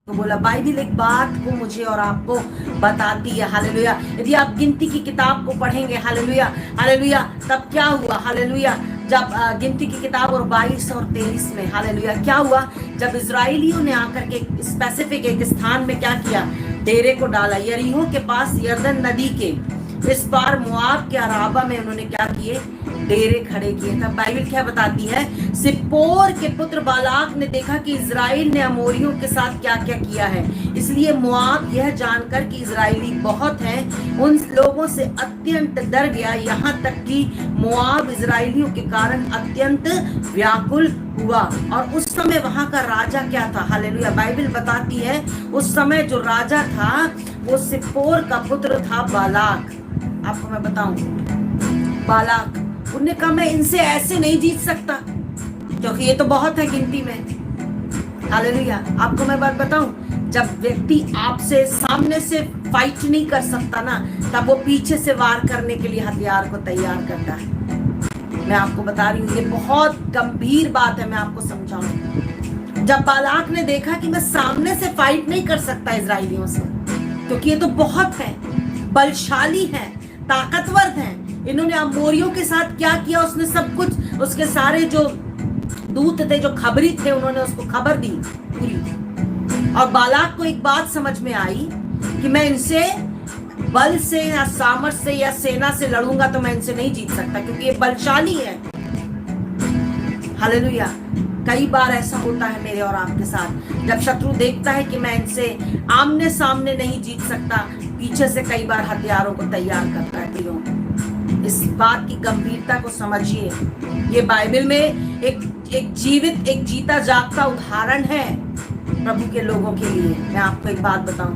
तो बोला बाइबिल एक बात को मुझे और आपको बताती है, हालेलुया। यदि आप गिनती की किताब को पढ़ेंगे, हालेलुया हालेलुया, तब क्या हुआ, हालेलुया, जब गिनती की किताब और 22 और 23 में, हालेलुया, क्या हुआ, जब इजराइलियों ने आकर के स्पेसिफिक एक स्थान में क्या किया, डेरे को डाला, यरीहो के पास यरदन नदी के इस बार मोआब के अराबा में उन्होंने क्या किए, डेरे खड़े किए। तब बाइबल क्या बताती है, सिप्पोर के पुत्र बालाक ने देखा कि इजराइल ने अमोरियों के साथ क्या क्या किया है, इसलिए मोआब यह जानकर कि इजराइली बहुत हैं, उन लोगों से अत्यंत डर गया, यहाँ तक कि मोआब इजराइलियों के कारण अत्यंत व्याकुल हुआ। और उस समय वहां का राजा क्या था, हालेलुया, बाइबल बताती है उस समय जो राजा था वो सिप्पोर का पुत्र था बालाक। आपको मैं बताऊं, बालाक, उन्होंने कहा मैं इनसे ऐसे नहीं जीत सकता क्योंकि ये तो बहुत है गिनती में, हालेलुया। आपको मैं बात बताऊं, जब व्यक्ति आपसे सामने से फाइट नहीं कर सकता ना, तब वो पीछे से वार करने के लिए हथियार को तैयार करता है। मैं आपको बता रही हूँ, ये बहुत गंभीर बात है, मैं आपको समझाऊं। जब बालाक ने देखा कि मैं सामने से फाइट नहीं कर सकता इजराइलियों से, क्योंकि ये तो बहुत है, बलशाली है, ताकतवर है, इन्होंने अमोरियों के साथ क्या किया, उसने सब कुछ, उसके सारे जो दूत थे, जो खबरी थे, उन्होंने उसको खबर दी पूरी। और बालाक को एक बात समझ में आई कि मैं इनसे बल से या सामर्थ से या सेना से लड़ूंगा तो मैं इनसे नहीं जीत सकता, क्योंकि ये बलशाली है, हालेलुया। कई बार ऐसा होता है मेरे और आपके साथ, जब शत्रु देखता है कि मैं इनसे आमने सामने नहीं जीत सकता, पीछे से कई बार हथियारों को तैयार करता है। प्रियो, इस बात की गंभीरता को समझिए। ये बाइबल में एक जीवित, एक जीता जागता उदाहरण है प्रभु के लोगों के लिए। मैं आपको एक बात बताऊं,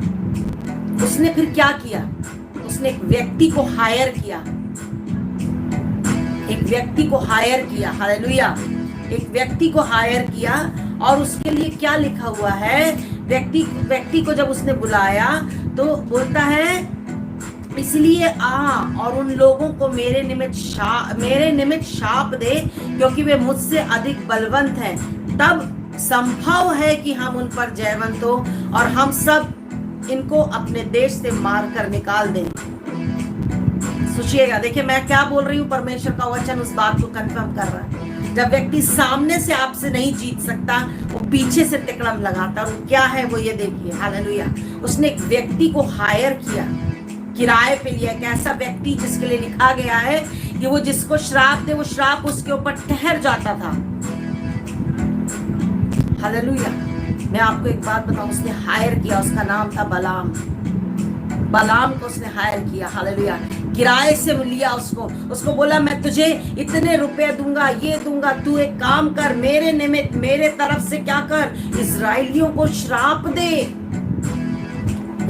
उसने फिर क्या किया, उसने एक व्यक्ति को हायर किया, एक व्यक्ति को हायर किया, हालेलुया, एक व्यक्ति को हायर किया। और उसके लिए क्या लिखा हुआ है, व्यक्ति को जब उसने बुलाया तो बोलता है, इसलिए आ और उन लोगों को मेरे निमित्त शाप दे, क्योंकि वे मुझसे अधिक बलवंत हैं। तब संभव है कि हम उन पर जयवंत हो और हम सब इनको अपने देश से मार कर निकाल दें। सोचिएगा, देखिए मैं क्या बोल रही हूँ, परमेश्वर का वचन उस बात को कंफर्म कर रहा है। जब व्यक्ति सामने से आपसे नहीं जीत सकता, वो पीछे से तिकड़म लगाता, और क्या है वो, ये देखिए, हालेलुया। उसने एक व्यक्ति को हायर किया, किराए पे लिया, एक ऐसा व्यक्ति जिसके लिए लिखा गया है कि वो जिसको श्राप दे वो श्राप उसके ऊपर ठहर जाता था, हालेलुया। मैं आपको एक बात बताऊं, उसने हायर किया, उसका नाम था बलाम। बलाम को उसने हायर किया, हालेलुया, किराए से लिया उसको बोला मैं तुझे इतने रुपए दूंगा, ये दूंगा, तू एक काम कर, मेरे निमित्त, मेरे तरफ से क्या कर, इजराइलियों को श्राप दे,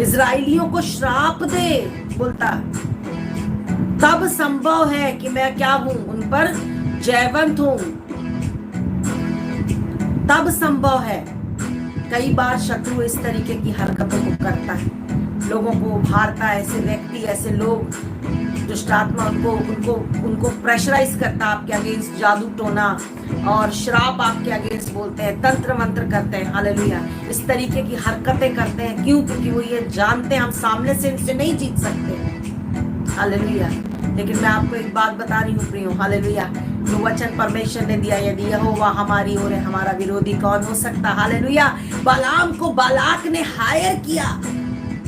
इजराइलियों को श्राप दे, बोलता तब संभव है कि मैं क्या हूं, उन पर जयवंत हूं, तब संभव है। कई बार शत्रु इस तरीके की हरकतों को करता है, लोगों को उभारता है, ऐसे व्यक्ति, ऐसे लोग, दुष्ट आत्मा उनको प्रेशराइज करता है आपके अगेंस्ट, जादू टोना और श्राप आपके अगेंस्ट बोलते हैं, तंत्र मंत्र करते हैं, हालेलुया, इस तरीके की हरकतें करते हैं। क्यों? क्योंकि वो ये जानते हैं हम सामने से इनसे नहीं जीत सकते, हालेलुया। लेकिन मैं आपको एक बात बता रही हूँ प्रियो, हालेलुया, जो वचन परमेश्वर ने दिया, यदि यहोवा हमारी ओर है, हमारा विरोधी कौन हो सकता, हालेलुया। बालाम को बालाक ने हायर किया,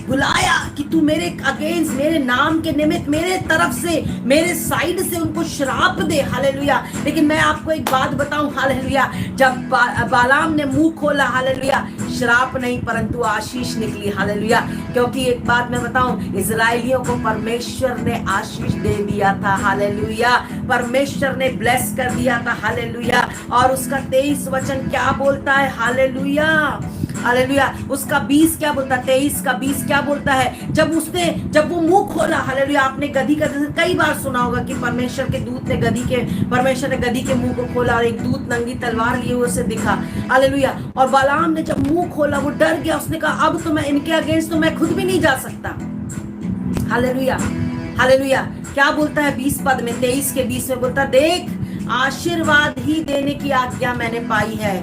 बुलाया कि तू मेरे अगेंस्ट, मेरे नाम के निमित्त, मेरे तरफ से, मेरे साइड से उनको श्राप दे, हालेलुया। लेकिन मैं आपको एक बात बताऊं, हालेलुया, जब बालाम ने मुंह खोला, हालेलुया, श्राप नहीं परंतु आशीष निकली, हालेलुया। क्योंकि एक बात मैं बताऊं, इजराइलियों को परमेश्वर ने आशीष दे दिया था, हालेलुया, परमेश्वर ने ब्लेस कर दिया था, हालेलुया। और उसका 23 वचन क्या बोलता है, हालेलुया, हालेलुया, उसका 20 क्या बोलता है, 23 का 20 क्या बोलता है, जब वो मुंह खोला, हालेलुया। आपने गधी का कई बार सुना होगा कि परमेश्वर के दूत ने परमेश्वर ने गधी के मुंह को खोला और एक दूत नंगी तलवार लिए हुए उसे दिखा, हालेलुया। और बालाम ने जब मुंह खोला वो डर गया, उसने कहा अब तो मैं इनके अगेंस्ट तो मैं खुद भी नहीं जा सकता, हालेलुया, हालेलुया। क्या बोलता है 20 पद में, 23 के 20 में बोलता, देख आशीर्वाद ही देने की आज्ञा मैंने पाई है,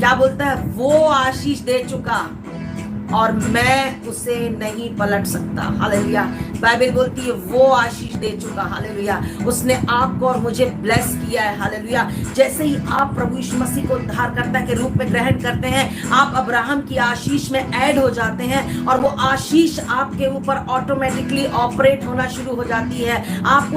क्या बोलता है, वो आशीष दे चुका और मैं उसे नहीं पलट सकता। हालेलुया। बाइबल बोलती है वो आशीष दे चुका। हालेलुया। उसने आपको और मुझे ब्लेस किया है। हालेलुया। जैसे ही आप प्रभु यीशु मसीह को उद्धारकर्ता के रूप में ग्रहण करते हैं, आप अब्राहम की आशीष में ऐड हो जाते हैं और वो आशीष आपके ऊपर ऑटोमेटिकली ऑपरेट होना शुरू हो जाती है। आप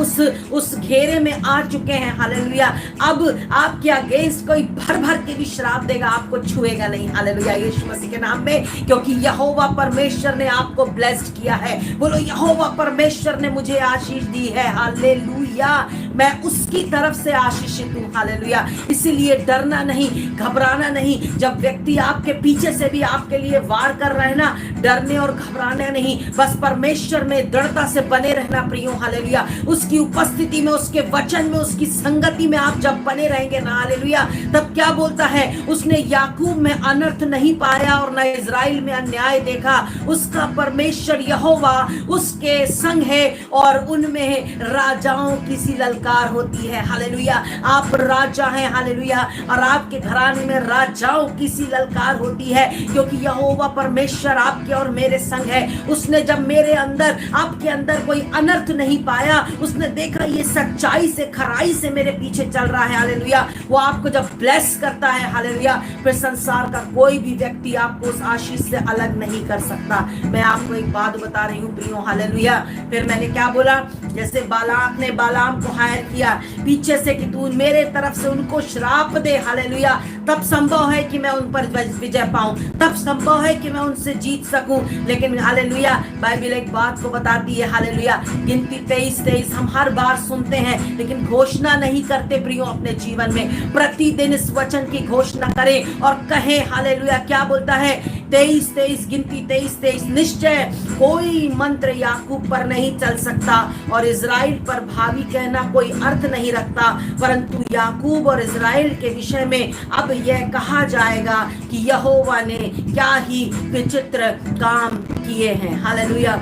उस घेरे में आ चुके हैं। हालेलुया। अब आपके अगेंस्ट कोई भर भर के भी श्राप देगा, आपको छुएगा नहीं। हालेलुया। यीशु मसीह के नाम में, क्योंकि यहोवा परमेश्वर ने आपको ब्लेस्ड किया है। बोलो, यहोवा परमेश्वर ने मुझे आशीष दी है। हालेलुया। मैं उसकी तरफ से आशीषित हूँ। हालेलुया। इसीलिए डरना नहीं, घबराना नहीं। जब व्यक्ति आपके पीछे से भी आपके लिए वार कर रहे हैं ना, डरने और घबराना नहीं, बस परमेश्वर में दृढ़ता से बने रहना प्रियो। हालेलुया। उसकी उपस्थिति में, उसके वचन में, उसकी संगति में आप जब बने रहेंगे ना, हालेलुया, तब क्या बोलता है, उसने याकूब में अनर्थ नहीं पाया और न इजराइल में अन्याय देखा। उसका परमेश्वर यहोवा उसके संग है और उनमें राजाओं की सी ललकार होती है। हालेलुया। आप राजा हैं। हालेलुया। और आपके घराने में राजाओं की सी ललकार होती है, क्योंकि यहोवा परमेश्वर आपके और मेरे संग है। उसने जब मेरे अंदर, आपके अंदर कोई अनर्थ नहीं पाया, उसने देखा ये सच्चाई से, खराई से मेरे पीछे चल रहा है। हालेलुया। वो आपको जब ब्लेस करता है, हालेलुया, फिर संसार का कोई भी व्यक्ति आपको उस आशीष से अलग नहीं कर सकता। मैं आपको एक बात बता रही हूँ प्रियो। हालेलुया। फिर मैंने क्या बोला, जैसे बालाक ने बालाम को हायर किया पीछे से कि तू मेरे तरफ से उनको श्राप दे। हालेलुया। तब संभव है कि मैं उन पर विजय पाऊं, तब संभव है कि मैं उनसे जीत सकूं। लेकिन हालेलुया, बाइबल एक बात को बताती है। हालेलुया। गिनती 23 हम हर बार सुनते हैं, लेकिन घोषणा नहीं करते प्रियो अपने जीवन में। प्रतिदिन इस वचन की घोषणा करें और कहें। हालेलुया। क्या बोलता है, 23 गिनती 23 निश्चय कोई मंत्र याकूब पर नहीं चल सकता और इजराइल पर भावी कहना कोई अर्थ नहीं रखता, परंतु याकूब और इजराइल के विषय में अब यह कहा जाएगा कि यहोवा ने क्या ही विचित्र काम किए हैं। हालेलुया।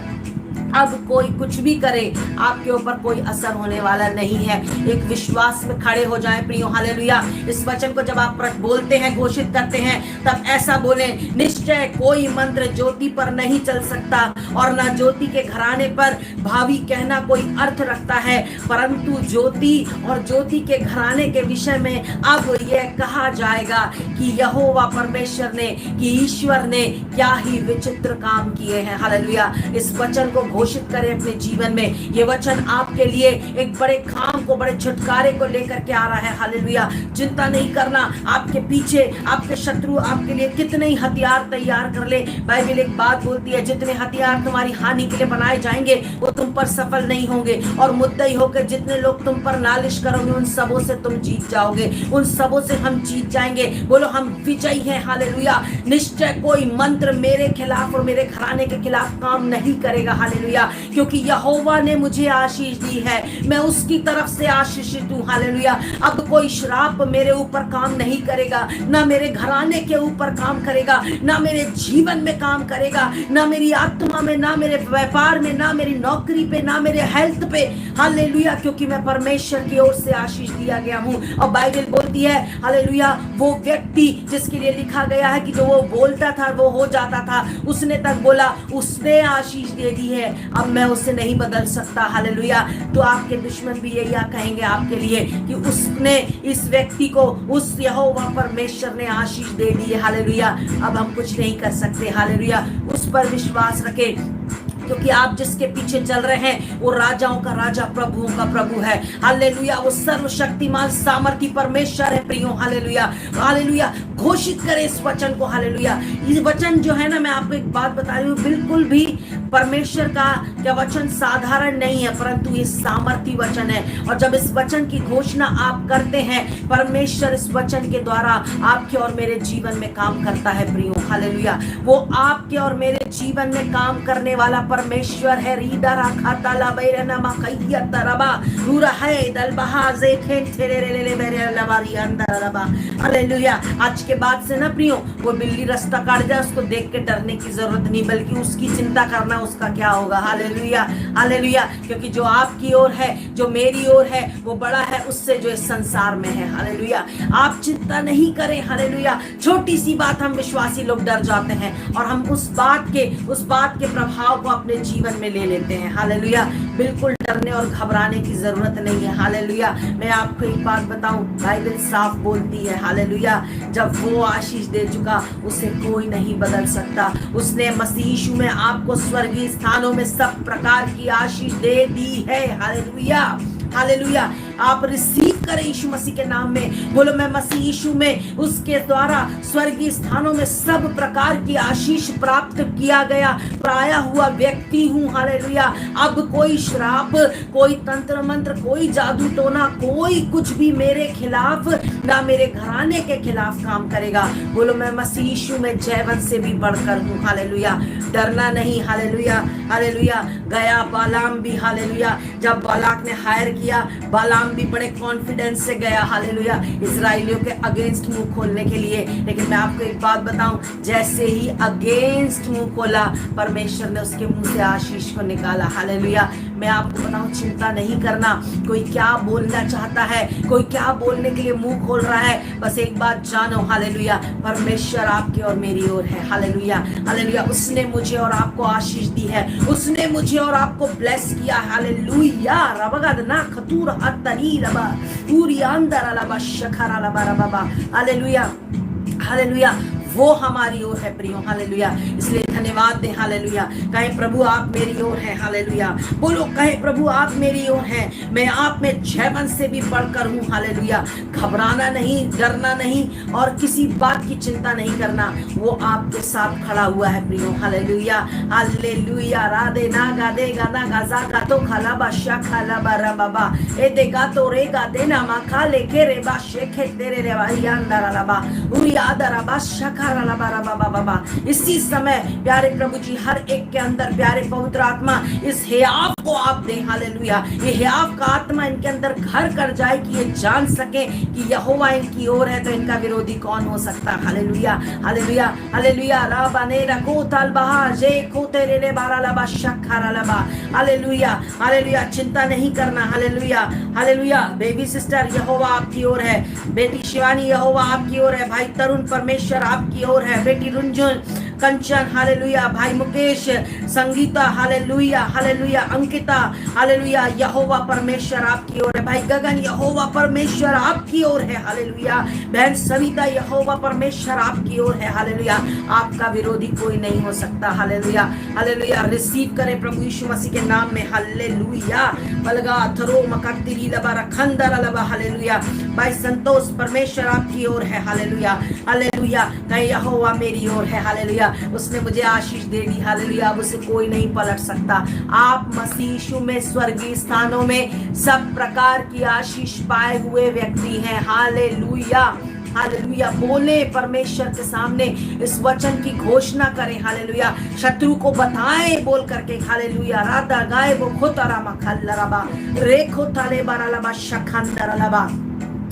अब कोई कुछ भी करे, आपके ऊपर कोई असर होने वाला नहीं है। एक विश्वास में खड़े हो जाएं प्रियो। हालेलुया। इस वचन को जब आप बोलते हैं, घोषित करते हैं, तब ऐसा बोले, निश्चय कोई मंत्र ज्योति पर नहीं चल सकता और ना ज्योति के घराने पर भावी कहना कोई अर्थ रखता है, परंतु ज्योति और ज्योति के घराने के विषय में अब यह कहा जाएगा कि यहोवा परमेश्वर ने, कि ईश्वर ने क्या ही विचित्र काम किए हैं। हालेलुया। इस वचन को घोषित करें अपने जीवन में। ये वचन आपके लिए एक बड़े काम को, बड़े छुटकारे को लेकर के आ रहा है। हालेलुया। चिंता नहीं करना, आपके पीछे आपके शत्रु आपके लिए कितने ही हथियार तैयार कर ले, बाइबल एक बात बोलती है, जितने हथियार तुम्हारी हानि के लिए बनाए जाएंगे वो तुम पर सफल नहीं होंगे, और मुद्दई होकर जितने लोग तुम पर नालिश करोगे उन सबों से तुम जीत जाओगे, उन सबों से हम जीत जाएंगे। बोलो, हम विजयी हैं। हालेलुया। निश्चय कोई मंत्र मेरे खिलाफ और मेरे घराने के खिलाफ काम नहीं करेगा। हालेलुया। क्योंकि यहोवा ने मुझे आशीष दी है, मैं उसकी तरफ से आशीषित हूँ। हालेलुया। अब कोई श्राप मेरे ऊपर काम नहीं करेगा, ना मेरे घराने के ऊपर काम करेगा, ना मेरे जीवन में काम करेगा, ना मेरी आत्मा में, ना मेरे व्यापार में, ना मेरी नौकरी पे, ना मेरे हेल्थ पे। हालेलुया। क्योंकि मैं परमेश्वर की ओर से आशीष दिया गया हूँ। और बाइबल बोलती है, हालेलुया, वो व्यक्ति जिसके लिए लिखा गया है कि जो वो बोलता था वो हो जाता था, उसने तक बोला, उसने आशीष दे दी है, अब मैं उसे नहीं बदल सकता। हालेलुया। तो आपके दुश्मन भी यही कहेंगे आपके लिए कि उसने, इस व्यक्ति को उस यहोवा परमेश्वर ने आशीष दे दी है। हालेलुया। अब हम कुछ नहीं कर सकते। हालेलुया। उस पर विश्वास रखें, क्योंकि आप जिसके पीछे चल रहे हैं वो राजाओं का राजा, प्रभुओं का प्रभु है। हालेलुया। वो सर्वशक्तिमान सामर्थी परमेश्वर है प्रियो। हालेलुया। हालेलुया। घोषित करें इस वचन को। हालेलुया। ये वचन जो है ना, मैं आपको एक बात बता रही हूँ, बिल्कुल भी परमेश्वर का यह वचन साधारण नहीं है, परंतु ये सामर्थी वचन है। और जब इस वचन की घोषणा आप करते हैं, परमेश्वर इस वचन के द्वारा आपके और मेरे जीवन में काम करता है प्रियो। हालेलुया। वो आपके और मेरे जीवन में काम करने वाला परमेश्वर है। रीदा राखा ताला बैरना मखैया तरबा रूरा है दलबहा जेखेन तेरे ले ले मेरे लवारी अंदर रबा। हालेलुया। आज के बाद से ना प्रियो, वो बिल्ली रास्ता काट जाए उसको देख के डरने की जरूरत नहीं, बल्कि उसकी चिंता करना उसका क्या होगा। Hallelujah, hallelujah. क्योंकि जो आपकी ओर है, जो मेरी ओर है, वो बड़ा है उससे जो इस संसार में है। हालेलुया। आप चिंता नहीं करें। हालेलुया। छोटी सी बात हम विश्वासी लोग डर जाते हैं और हम उस बात के प्रभाव को अपने जीवन में ले लेते हैं। हालेलुया। बिल्कुल डरने और घबराने की जरूरत नहीं है। हालेलुया। मैं आपको एक बात बताऊं, बाइबल साफ बोलती है। हालेलुया। जब वो आशीष दे चुका, उसे कोई नहीं बदल सकता। उसने मसीह यीशु में आपको स्वर्गीय स्थानों में सब प्रकार की आशीष दे दी है। Hallelujah, hallelujah. आप रिसीव करें यीशु मसीह के नाम में। बोलो, मैं मसीह यीशु में उसके द्वारा स्वर्गीय स्थानों में सब प्रकार की आशीष प्राप्त किया गया, पाया हुआ व्यक्ति हूँ। हालेलुया। अब कोई श्राप, कोई तंत्र मंत्र, कोई जादू टोना, कोई कुछ भी मेरे खिलाफ ना मेरे घराने के खिलाफ काम करेगा। बोलो, मैं मसीह यीशु में जयवंत से भी बढ़कर हूँ। हालेलुया। डरना नहीं। Hallelujah, hallelujah. गया बालाम भी। हालेलुया। जब बालाक ने हायर किया, बालाम भी बड़े कॉन्फिडेंस से गया। हालेलुया। इजराइलियों के अगेंस्ट मुंह खोलने के लिए। लेकिन मैं आपको एक बात बताऊं, जैसे ही अगेंस्ट मुंह खोला, परमेश्वर ने उसके मुंह से आशीष को निकाला। हालेलुया। मैं आपको बताऊं, चिंता नहीं करना। कोई क्या बोलना चाहता है, कोई क्या बोलने के लिए मुंह खोल रहा है, बस एक बात जानो। हालेलुया। परमेश्वर आपकी और मेरी ओर है। Hallelujah, hallelujah. उसने मुझे और आपको आशीष दी है, उसने मुझे और आपको ब्लेस किया। हालेलुया। रबगदना खतूर हतनी लबा पूरी अंदर लबा शखरा लबा रबा। Hallelujah, hallelujah. वो हमारी ओर है प्रियो। हालेलुया। इसलिए धन्यवाद दें। हालेलुया। कहें, प्रभु आप मेरी ओर हैं। हालेलुया। बोलो, कहें, प्रभु आप मेरी ओर हैं, मैं आप में जयवंत से भी बढ़कर हूँ। हालेलुया। घबराना नहीं, डरना नहीं और किसी बात की चिंता नहीं करना। वो आपके साथ खड़ा हुआ है प्रियो। Hallelujah, hallelujah. राधे ना गादे गाना गाजा का तो खाला बाशा खाला बारा बाबा ए देगा तो रे गादे ना मा खा लेके रे बा शेखे तेरे रे भाई अंदर लबा उरी आदरा बाशा। इसी समय प्यारे प्रभु जी, हर एक के अंदर प्यारे पवित्र आत्मा इस हियाव को आप दे। हालेलुया। ये हियाव का आत्मा इनके अंदर घर कर जाए कि ये जान सके कि यहोवा इनकी ओर है, तो इनका विरोधी कौन हो सकता। Hallelujah, hallelujah, hallelujah. राबाने रको तलबहा जे को तेरे ले बारा लबा शखरा लबा। Hallelujah, hallelujah. चिंता नहीं करना। Hallelujah, hallelujah. बेबी सिस्टर, यहोवा आपकी ओर है। बेटी शिवानी, यहोवा आपकी ओर है। भाई तरुण, परमेश्वर आपकी ओर है। बेटी रुंजुन, कंचन, हालेलुया। भाई Mukesh, Sangeeta, hallelujah, hallelujah. Ankita, hallelujah. यहोवा परमेश्वर आपकी ओर है। भाई गगन, यहोवा परमेश्वर आपकी ओर है। हालेलुया। बहन सविता, यहोवा परमेश्वर आपकी ओर है। हालेलुया। आपका विरोधी कोई नहीं हो सकता। Hallelujah, hallelujah. रिसीव करें प्रभु यीशु मसीह के नाम में। हालेलुया। बलगा थरो मकतिरी लबा रखंदर लबा। हालेलुया। भाई संतोष, परमेश्वर आपकी ओर है। Hallelujah, hallelujah. कहीं यहोवा मेरी ओर है। हालेलुया। उसने मुझे आशीष दे दी। हालेलुया। अब उसे कोई नहीं पलट सकता। आप मसीह यीशु में स्वर्गीय स्थानों में सब प्रकार की आशीष पाए हुए व्यक्ति हैं। Hallelujah, hallelujah. बोले परमेश्वर के सामने, इस वचन की घोषणा करें। हालेलुया। शत्रु को बताएं बोल करके। हालेलुया। राधा गाय वो खोतारा मखल्लरबा रेखो ताले बारालबा शखंदरलबा।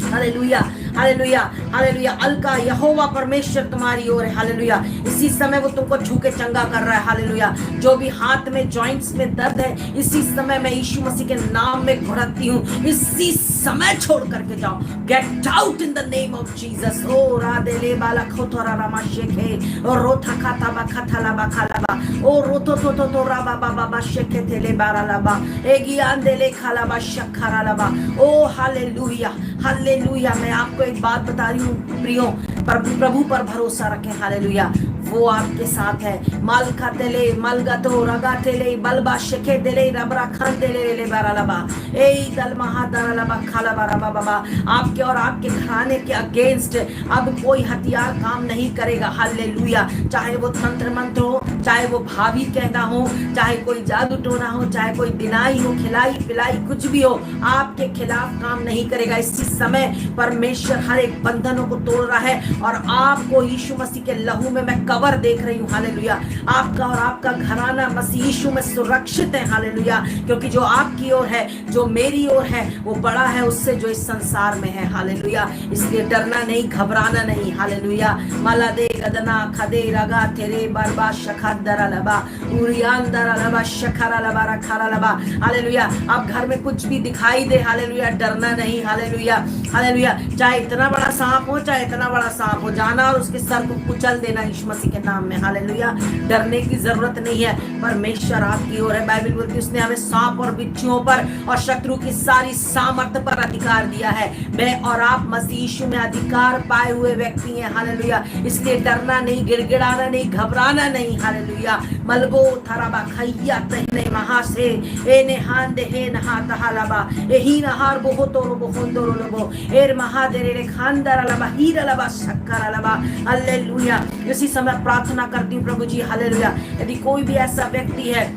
Hallelujah, hallelujah, hallelujah. अलका, यहोवा परमेश्वर तुम्हारी ओर है। हालेलुया। इसी समय वो तुमको छू के चंगा कर रहा है। हालेलुया। जो भी हाथ में जॉइंट्स में दर्द है, इसी समय मैं यीशु मसीह के नाम में घुड़कती हूँ, इसी समय छोड़ करके जाओ। Get out in the name of Jesus. ओ राधे ले बाला खोतोरा रामा शेखे ओ रोथा खाता बा खथला बा खालाबा ओ रोतो तो तो तो राबा बाबा बा शेखे तेले बारा लाबा एगियान देले खालाबा शखरा लाबा। ओ हालेलुया, हालेलुया। मैं आपको एक बात बता रही हूँ प्रियो, प्रभु पर भरोसा रखें। हालेलुया। वो आपके साथ है। माल खातेले मलगतो रगातेले बलबा शेखे देले रबरा खान देले ले बारालबा ए दल महादरलबा खालाबा रबा बाबा। आपके और आपके घराने के अगेंस्ट अब कोई हथियार काम नहीं करेगा। हालेलुया। चाहे वो तंत्र मंत्र हो, चाहे वो भाभी कहना हो, चाहे कोई जादू टोना हो, चाहे कोई दिनाई हो, खिलाई पिलाई कुछ भी हो, आपके खिलाफ काम नहीं करेगा। इसी समय परमेश्वर हर एक बंधनों को तोड़ रहा है और आपको यीशु मसीह के लहू में मैं खबर देख रही हूँ हालेलुया। आपका और आपका घराना मसीह यीशु में सुरक्षित है हालेलुया, क्योंकि जो आपकी ओर है, जो मेरी ओर है, वो बड़ा है उससे जो इस संसार में है हालेलुया। इसलिए डरना नहीं, घबराना नहीं हालेलुया। माला दे गदना खदे रगा तेरे बरबा शखदरा लबा उरियांदरा लबा शखरा लबा रखरा लबा हालेलुया। अब घर में कुछ भी दिखाई दे हालेलुया, डरना नहीं हालेलुया, हालेलुया। चाहे इतना बड़ा सांप हो, चाहे इतना बड़ा सांप हो, जाना और उसके सर को कुचल देना यीशु मसीह के नाम में हालेलुया। डरने की जरूरत नहीं है, परमेश्वर आपकी ओर है। बाइबल बोलती है उसने हमें सांप और बिच्छुओं पर और शत्रु की सारी सामर्थ्य पर अधिकार दिया है। मैं और आप मसीह यीशु में अधिकार पाए हुए व्यक्ति हैं हालेलुया। इसलिए डरना नहीं, गिड़गिड़ाना नहीं, घबराना नहीं हालेलुया। मलगो थराबा खैया तहने महा से ए नेहान दे हे नहा तहालाबा एही नहार बोहो तोरो बोहोंदोरो लबो एर महादेरे रे खानदार लबा हीरा लबा शक्कर लबा हालेलुया। इसी समय प्रार्थना करती हूँ प्रभु जी हालेलुया। यदि कोई भी ऐसा व्यक्ति है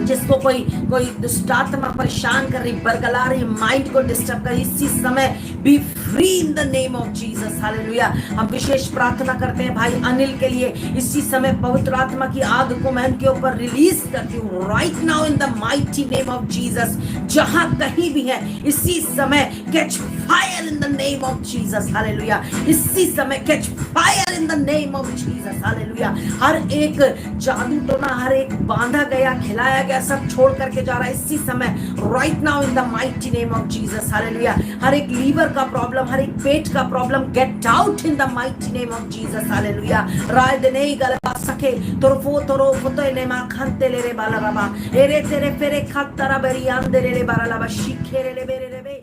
जिसको कोई दुष्ट आत्मा परेशान कर रही, बरगला रही, माइंड को डिस्टर्ब कर रही, इसी समय B free in the name of Jesus hallelujah. हम विशेष प्रार्थना करते हैं भाई अनिल के लिए। इसी समय पवित्र आत्मा की आग को मैं उनके ऊपर रिलीज करती हूँ right now in the mighty name of Jesus. जहां कहीं भी है इसी समय catch fire in the name of Jesus hallelujah. इसी समय catch fire in the name of Jesus hallelujah. हर एक जादू टोना, हर एक बांधा गया, खिलाया गया, सब छोड़ करके जा रहा है इसी समय right now in the mighty name of Jesus hallelujah. हर एक लीवर का प्रॉब्लम, हर एक पेट का problem get out in the mighty name of Jesus hallelujah. राय दे नहीं गलबा सके तोरो फोतो ने मा खंते ले रे बाला रबा एरे तेरे फेरे खतरा बेरियान दे रे बाला लबा शिखे रे बेरे रे बे